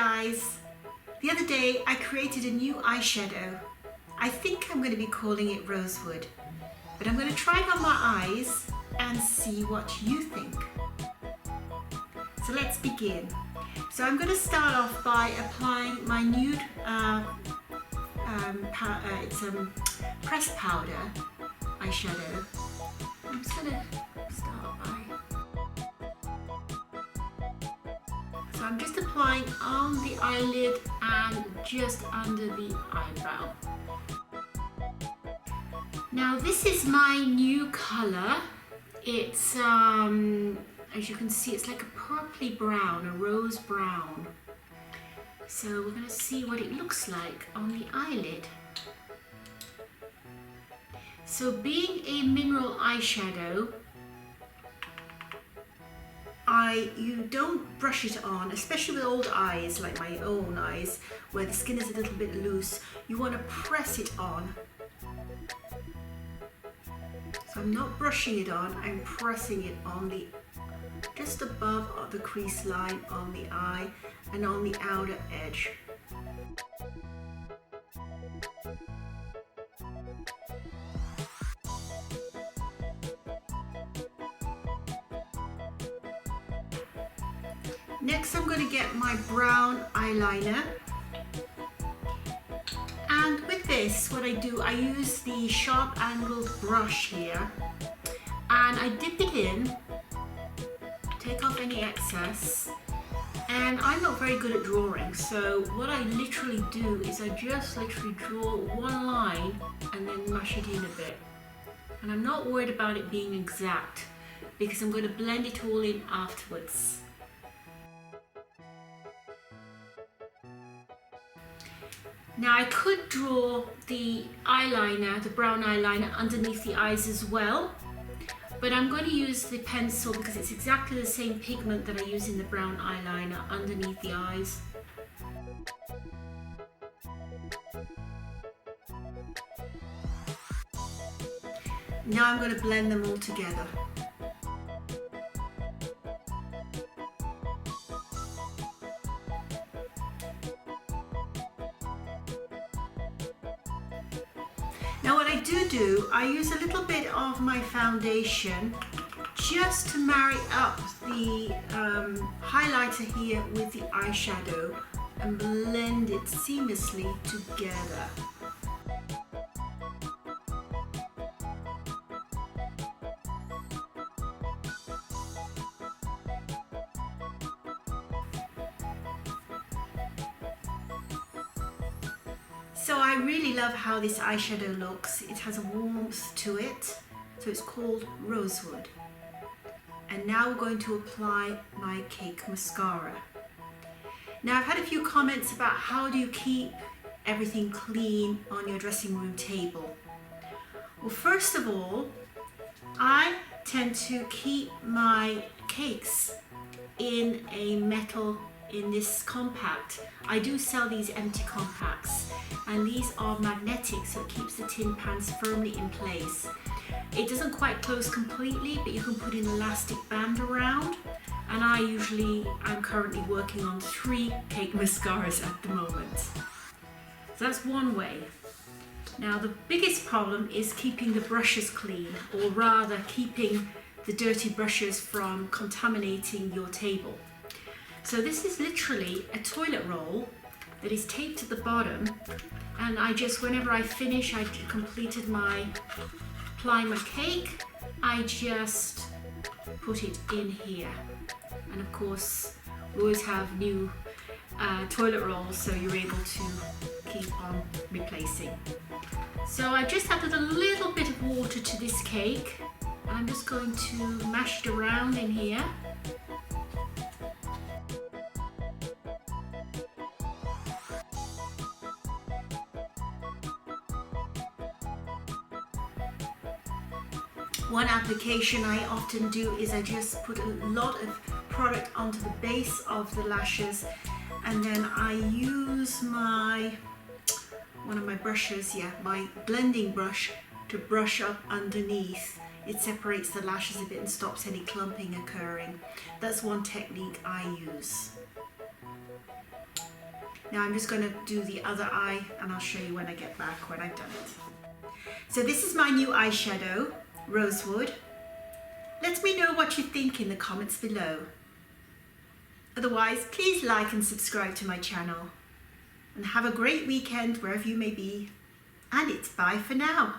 guys! The other day I created a new eyeshadow. I think I'm going to be calling it Rosewood, but I'm going to try it on my eyes and see what you think. So let's begin. So I'm going to start off by applying my nude pressed powder eyeshadow. I'm just going to start by... So I'm just applying on the eyelid and just under the eyebrow. Now this is my new colour. It's, as you can see, it's like a purpley brown, a rose brown. So we're going to see what it looks like on the eyelid. So being a mineral eyeshadow, you don't brush it on, especially with old eyes like my own eyes where the skin is a little bit loose. You want to press it on. So I'm not brushing it on, I'm pressing it on the just above the crease line on the eye and on the outer edge. Next I'm going to get my brown eyeliner, and with this what I do, I use the sharp angled brush here and I dip it in, take off any excess, and I'm not very good at drawing, so what I literally do is I just literally draw one line and then mash it in a bit, and I'm not worried about it being exact because I'm going to blend it all in afterwards. Now I could draw the eyeliner, the brown eyeliner, underneath the eyes as well, but I'm going to use the pencil because it's exactly the same pigment that I use in the brown eyeliner underneath the eyes. Now I'm going to blend them all together. Now what I do, I use a little bit of my foundation just to marry up the highlighter here with the eyeshadow and blend it seamlessly together. So I really love how this eyeshadow looks. It has a warmth to it. So it's called Rosewood. And now we're going to apply my cake mascara. Now I've had a few comments about how do you keep everything clean on your dressing room table. Well, first of all, I tend to keep my cakes in a metal, in this compact. I do sell these empty compacts, and these are magnetic, so it keeps the tin pans firmly in place. It doesn't quite close completely, but you can put an elastic band around, and I'm currently working on 3 cake mascaras at the moment. So that's one way. Now the biggest problem is keeping the brushes clean, or rather keeping the dirty brushes from contaminating your table. So this is literally a toilet roll that is taped to the bottom, and I just, whenever I finish, I completed applying my cake, I just put it in here. And of course, we always have new toilet rolls, so you're able to keep on replacing. So I just added a little bit of water to this cake, and I'm just going to mash it around in here. One application I often do is I just put a lot of product onto the base of the lashes, and then I use one of my brushes, my blending brush, to brush up underneath. It separates the lashes a bit and stops any clumping occurring. That's one technique I use. Now I'm just going to do the other eye and I'll show you when I get back when I've done it. So this is my new eyeshadow, Rosewood. Let me know what you think in the comments below. Otherwise, please like and subscribe to my channel. And have a great weekend wherever you may be. And it's bye for now.